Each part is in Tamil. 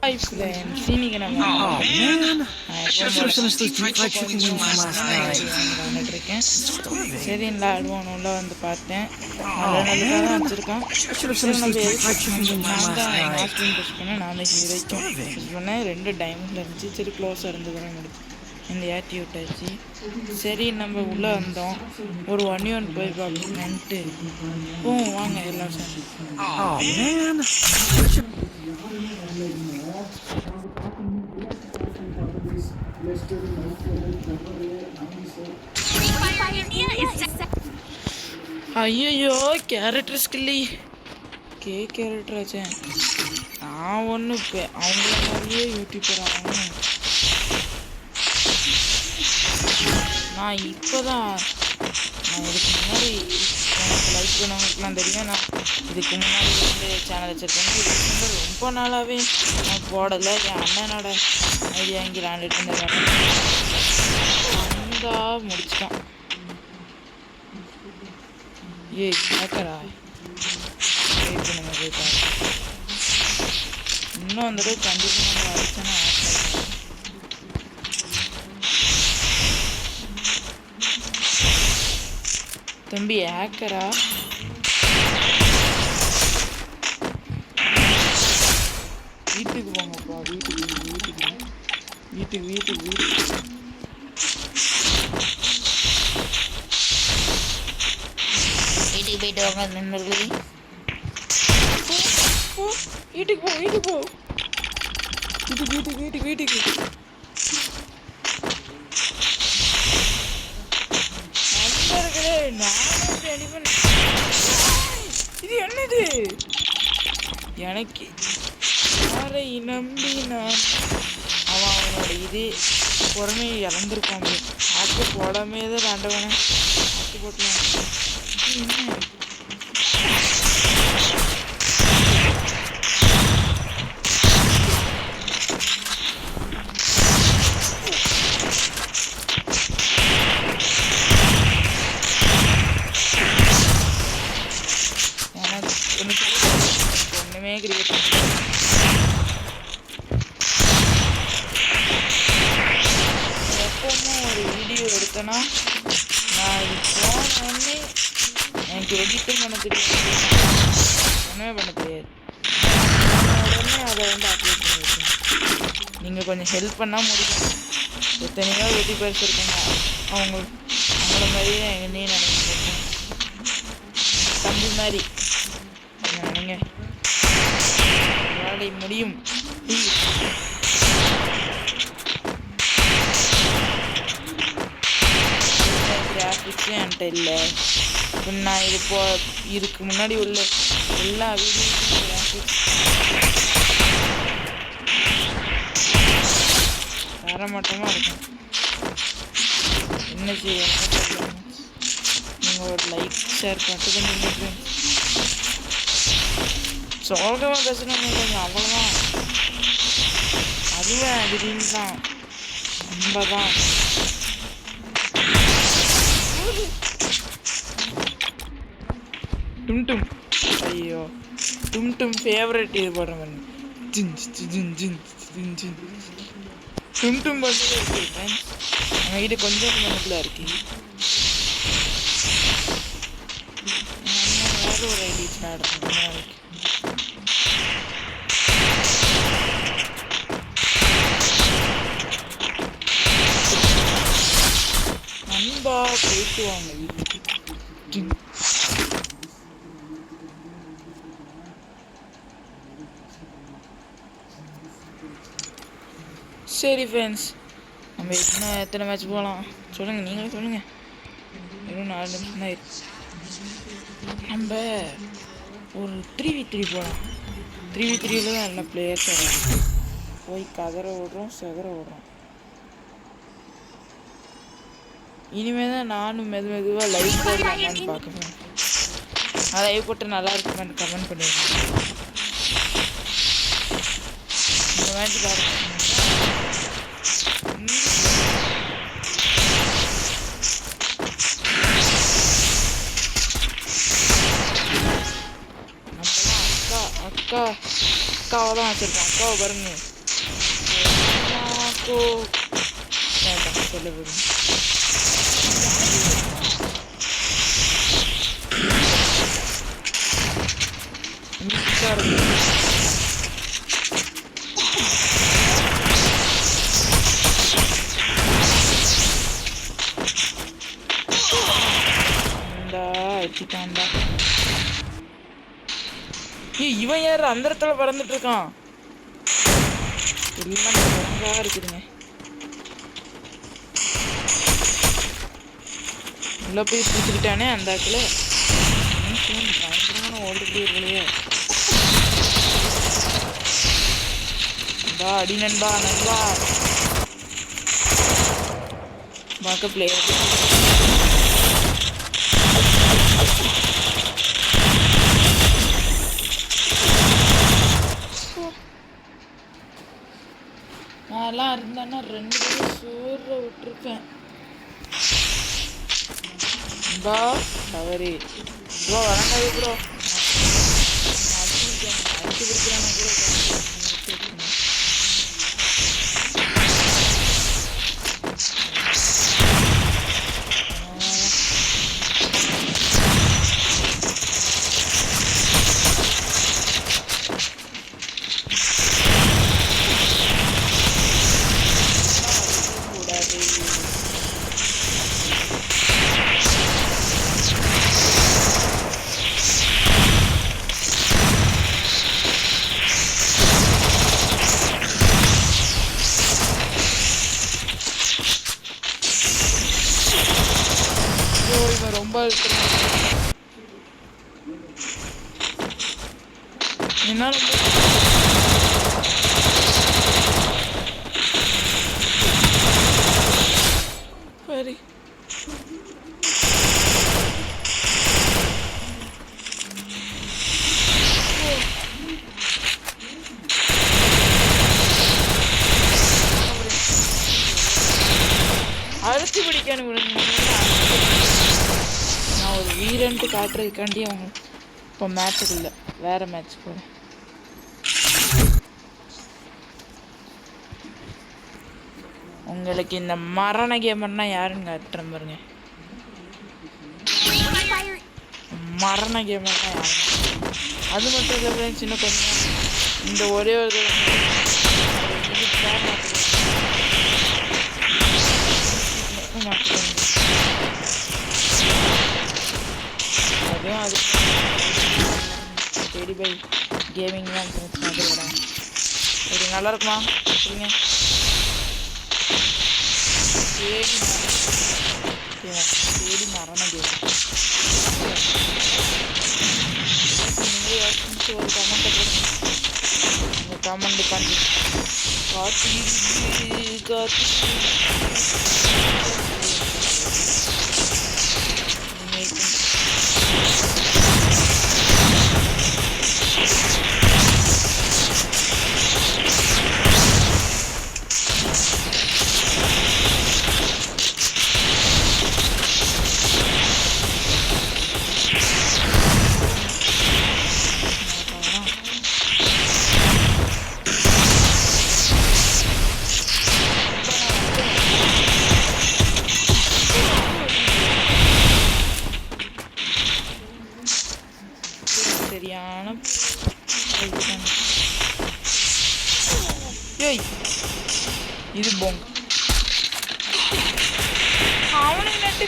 இன்னைக்கு நம்ம இருக்கேன். சரி இந்த ஆடுவான் உள்ள வந்து பார்த்தேன். நல்லதாக தான் வச்சுருக்கான். நான் தான் மாஸ்டரிங் புஷ் பண்ணேன். நான் தான் ஹீரோய்க்கும் புஷ் பண்ணேன். 2 டைமண்டில் இருந்துச்சு. சரி க்ளோஸாக இருந்துக்கிறேன் முடிச்சு இந்த ஏற்றி விட்டாச்சு. சரி நம்ம உள்ளே வந்தோம். ஒரு 1v1 போய் பார்ப்போம்ட்டு வாங்க எல்லாம் சார். ஐயோ கேரக்டர் ஸ்கில்லி கேரக்டர் ஆச்சேன். நான் ஒன்று அவங்கள மாதிரியே யூடியூபர் ஆகணும். நான் இப்போதான் இதுக்கு முன்னாடி எனக்கு லைக் பண்ணவங்களுக்குலாம் தெரியும். நான் இதுக்கு முன்னாடி வந்து சேனல் வச்சுருக்கேன். இதுக்கு வந்து ரொம்ப நாளாகவே நான் போடலை. என் அண்ணனோட ஐடியா இங்கே விளாண்டுட்டு இருந்தேன். வந்தா முடிச்சிட்டான். கேட்கறா போய் பார்க்க. இன்னும் அந்த அளவுக்கு கண்டிப்பாக நம்ம அடிச்சோன்னா தம்பி ஹேக்கரா? வீட்டுக்கு போங்கப்பா. வீட்டுக்கு போயிட்டு வாங்க நண்பர்களே. வீட்டுக்கு போ வீட்டுக்கு நண்பர்களே. இது என்னது? எனக்கு யாரை நம்பி நான் அவனோட இது பொறுமை இறந்துருக்கான். ஆக்கு போடாமே தான் வேண்டவன ஆக்கு போட்டலாம். ஒன்றுமே கிரியேட் எப்பவுமே ஒரு வீடியோ எடுத்தேன்னா நான் இது போனோடனே எனக்கு எடிட்டும் பண்ண தெரியாது, ஒன்றுமே பண்ண தெரியாது. உடனே அதை வந்து அப்லோட் பண்ணி வச்சேன். நீங்கள் கொஞ்சம் ஹெல்ப் பண்ணால் முடியும். எத்தனையோ யூடியூபர்ஸ் இருக்காங்க, அவங்கள மாதிரியே என்னையும் நினைக்கிறேன். தம்பி மாதிரி நினைங்க, வேலை முடியும். கிராஃபிக்ஸே என்கிட்ட இல்லை. நான் இதுக்கு முன்னாடி உள்ள எல்லா வீடியோஸும் கிராஃபிக்ஸ் தரமட்டமாக இருக்கும். என்ன செய்ய நீங்கள் ஒரு லைக் ஷேர் பண்ணிட்டு கொஞ்சம் சோகமாக பேசணும் கொஞ்சம், அவ்வளோதான். அதுவும் திடீர்னு தான் ரொம்ப தான். டும் ஐயோ டும் ஃபேவரட் இது போடுறேன். டும் போட்டு இருக்கேன். நம்ம வீடு கொஞ்சம் மனத்தில் இருக்கு. வேறு ஒரு ஐடி ஆடுறேன். நண்பா போயிட்டு வாங்க வீட்டுக்கு. சரி ஃப்ரெண்ட்ஸ், நம்ம எத்தனை மேட்ச் போகலாம் சொல்லுங்கள், நீங்களே சொல்லுங்கள். இன்னும் 4 நிமிஷம் தான் இருக்கு. நம்ம ஒரு 3v3 போகலாம். 3v3ல தான் நல்ல பிளேயர்ஸ் வரும். போய் கதற விடுறோம், செதற விடுறோம். இனிமேல் தான் நானும் மெதுவாக லைவ் போடலாமான்னு பார்க்குறேன். நான் லைவ் போட்டு நல்லா இருக்குமான்னு கமெண்ட் பண்ணிடுறேன். இந்த மேட்ச் பாருங்க. அக்காவை தான் வச்சுருக்கோம். அக்காவை பாருங்க, சொல்ல வரும் அடிச்சிட்டான்டா. இவன் யாரு அந்த இடத்துல பறந்துட்டு இருக்கான்? எல்லாம் பறங்கா இருக்குதுங்க. உள்ள போய் பூத்துக்கிட்டானே அந்த ஆக்கில். பயங்கரமான ஓல்டு இருக்கலையே. நண்பா அடி நண்பா நண்பா பார்க்க பிளேயர் நான்லாம் இருந்தான்னா 2 பேரும் சோற விட்டுருப்பேன். நண்பா தவறி ப்ரோ வரங்காது ப்ரோ அடிச்சு பிடிக்கிறான கூட ரொம்ப என்ன சரி அழுத்தி பிடிக்கணும். நான் ஒரு வீரன்ட்டு காட்டுறதுக்காண்டி அவங்க இப்போ மேட்சுக்கு இல்லை வேறு மேட்ச் போகிறேன். உங்களுக்கு இந்த மரண கேமர்னா யாருன்னு காட்டுறேன் பாருங்க. மரண கேமர்னா யாரு? அது மட்டும் இல்லை சின்ன கொஞ்சம் இந்த ஒரே ஒரு அதுவும் அது தேடி பை கேமிங்லாம் அது நல்லா இருக்குமா சரிங்க. தேடி மரண கேம் நீங்களே யோசிச்சு ஒரு கமெண்ட்டை போடுங்க. உங்கள் கமெண்ட் பண்ணி காத்தி சரியான இது போங்க அவனுக்கு நட்டு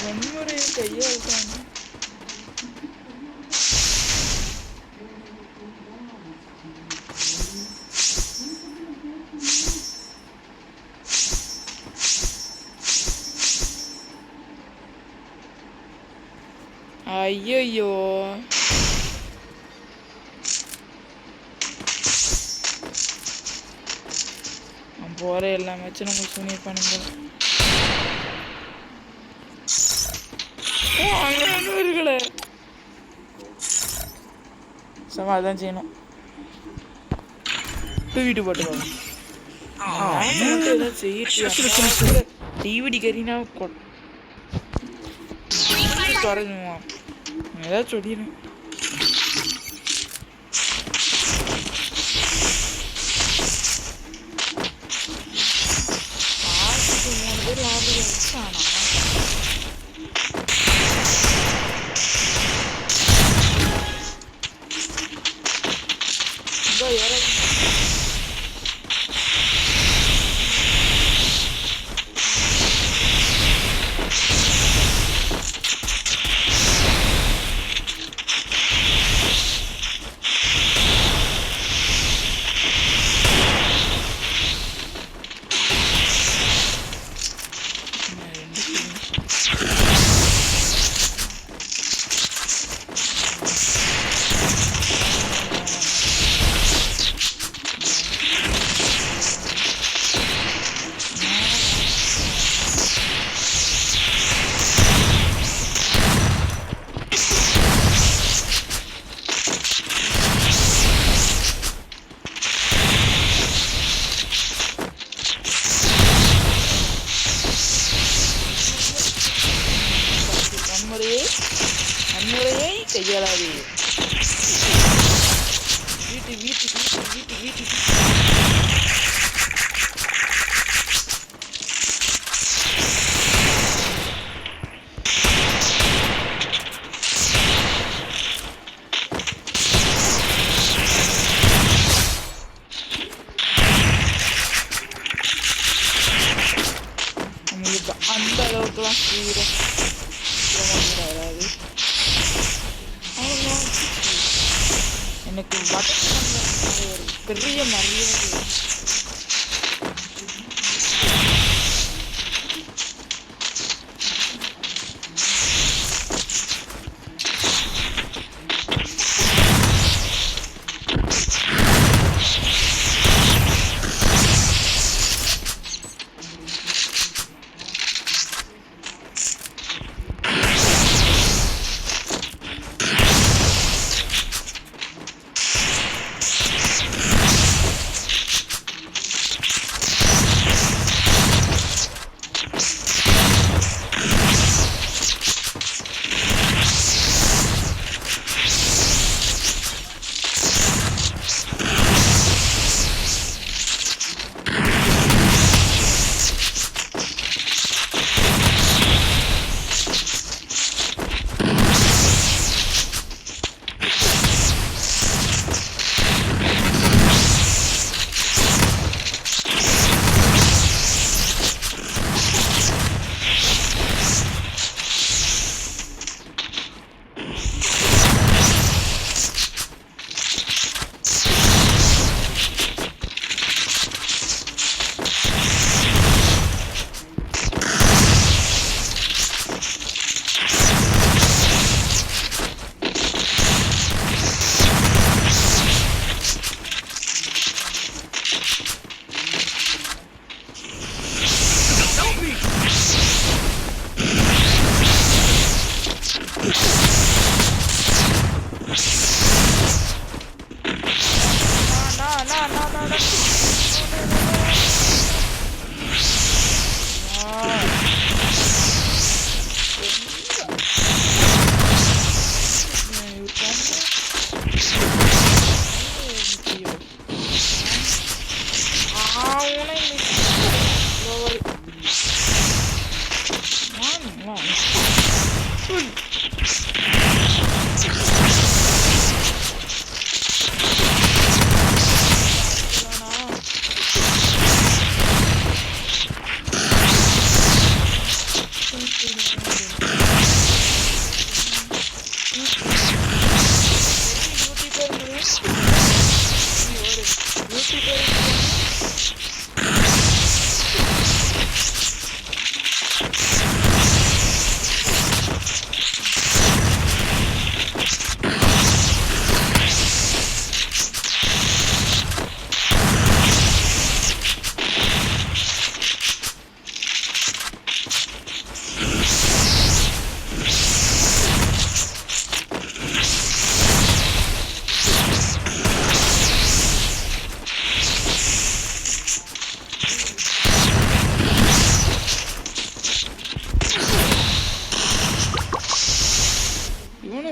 வன்முறை கையா இருக்காங்க. ஐயோ போற எல்லா மேட்சும் நம்ம சூனியர் பண்ணுங்க. இருக்கல சமாதான் செய்யணும். வீட்டு போட்டுக்கோங்க டிவிடி கறினா ஏதாவது சொல்லிடுறேன். வீட்டு நம்மளுக்கு அந்த அளவுக்குலாம் வராது. எனக்கு வடக்கு ஒரு பெரிய மரியாதை.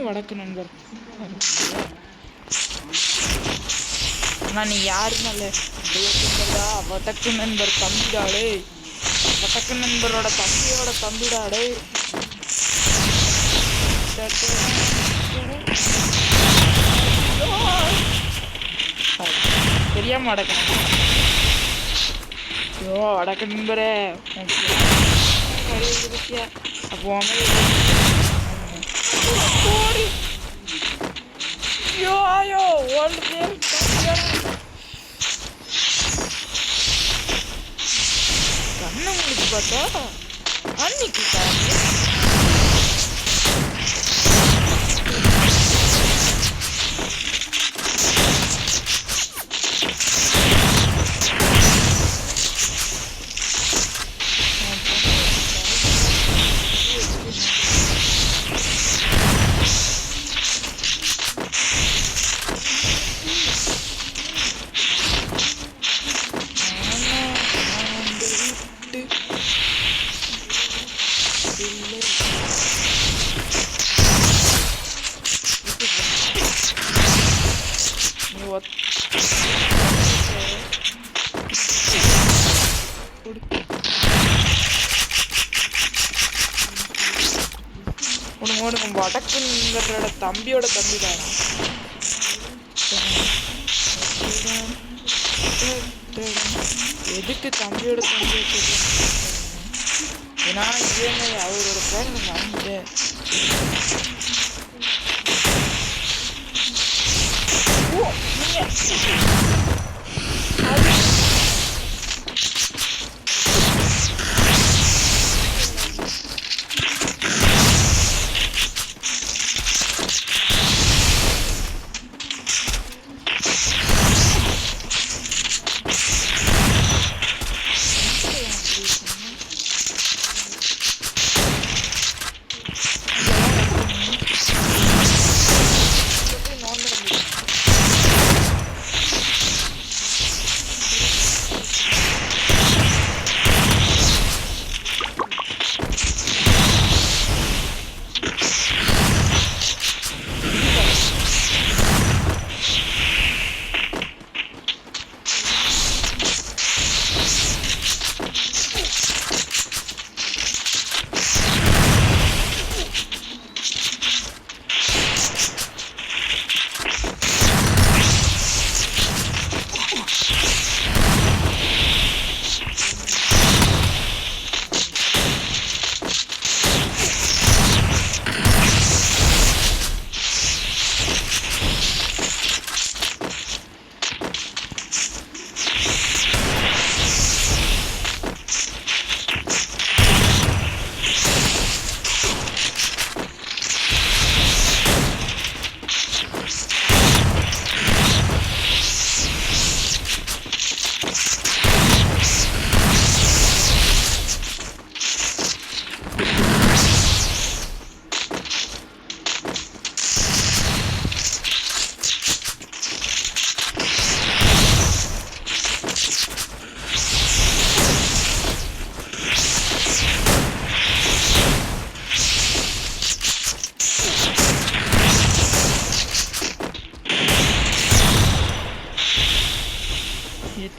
வடக்கு நண்பர். ஆனால் நீ யாருனால வடக்கு நண்பர் தம்பிடாடே, வடக்கு நண்பரோட தம்பியோட தம்பிடாடே. தெரியாம வடக்கு ஐயோ வடக்கு நண்பரே அப்போ ஐயோ ஒன்று பேர் கண்ணை முடிச்சு பார்த்தா அன்னைக்கு வடக்குங்கிறோட தம்பியோட தம்பி தானா? எதுக்கு தம்பியோட தம்பி வச்சிருக்கேன்? ஏன்னா இவங்க அவரோட பேர் வந்து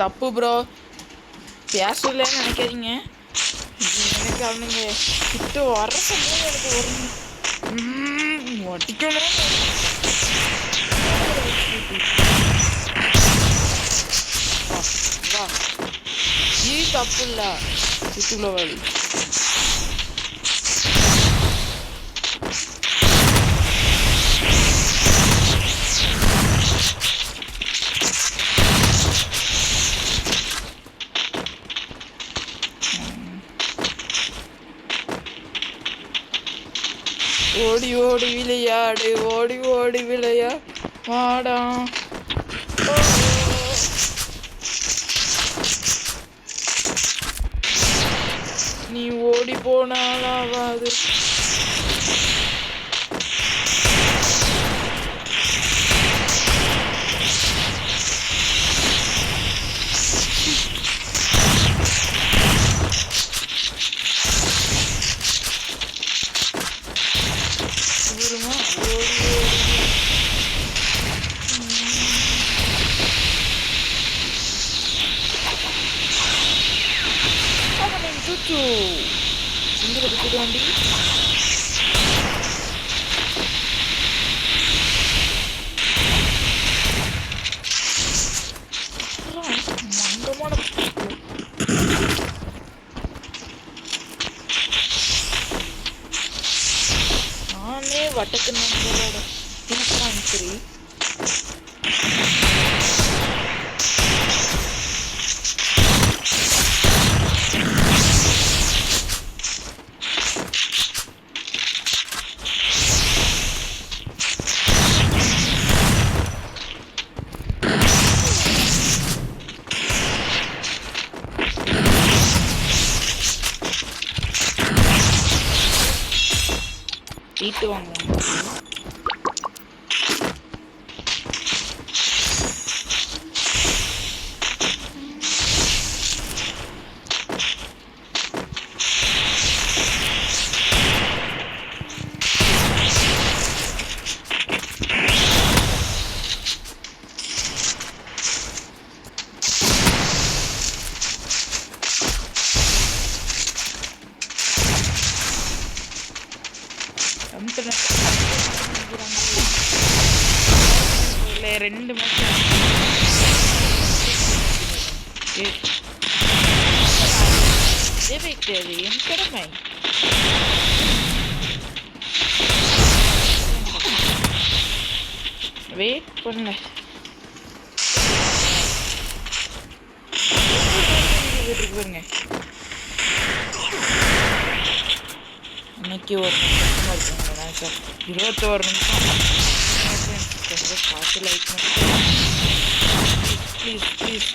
தப்பு ப்ரோ, பேசலன்னு நினைக்காதீங்க. எனக்கு அவனுங்க கிட்ட வர சமயம் எனக்கு ஒட்டிக்கணும். வா இது தப்பு இல்லை, சுற்றுலா வழி. ஓடி ஓடி விளையாடு, ஓடி ஓடி விளையாடா. நீ ஓடி போனாலாவாது. வண்டி மங்கமான நானே வட்டக்கு நம்பரோட சரி. வீட்டு வாங்க internet 2 மேட்ச் வைக்கிறது என் கடமை. வெயிட் பண்ண பாருங்க. இன்னைக்கு ஒரு நிமிஷம் இருக்குங்க சார், 21 நிமிஷம். பார்த்து லைக் ப்ளீஸ் ப்ளீஸ்.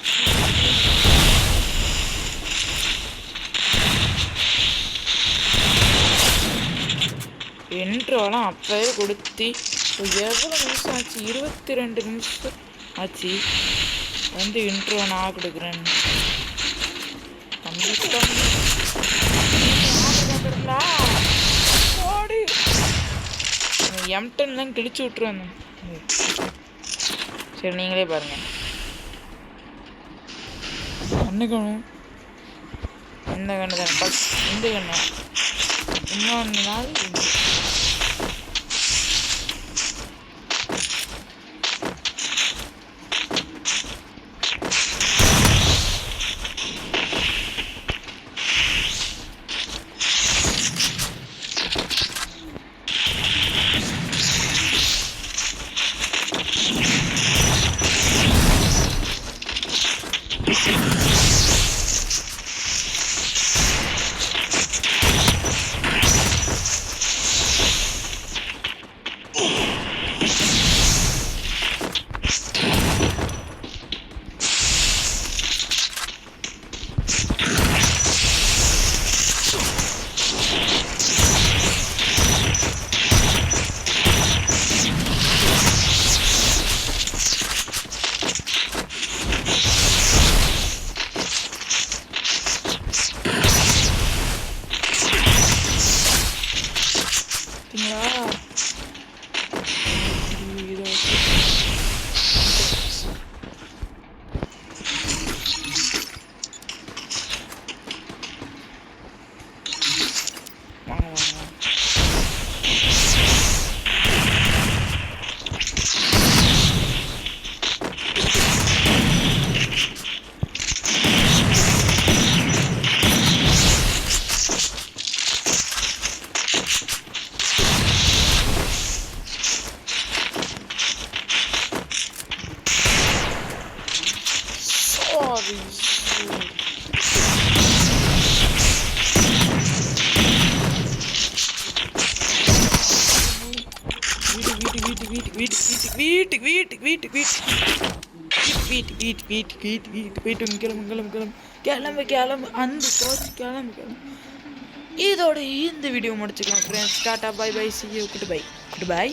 இன்ட்ரோலாம் அப்போவே கொடுத்து எவ்வளோ நிமிஷம் ஆச்சு? 22 நிமிஷம் ஆச்சு வந்து இன்ட்ரோ நான் கொடுக்குறேன். M10 கிழிச்சு விட்டுருவாங்க. சரி நீங்களே பாருங்க. கண்ணுக்கணும் இந்த கண்ணு தான் ஃபஸ்ட். இந்த கண்ணு இன்னொன்று நாள் கிளம்பு அந்த கோச்சு கிளம்பு. இதோட இந்த வீடியோ முடிச்சுக்கலாம் friends. Tata bye bye, see you, good bye.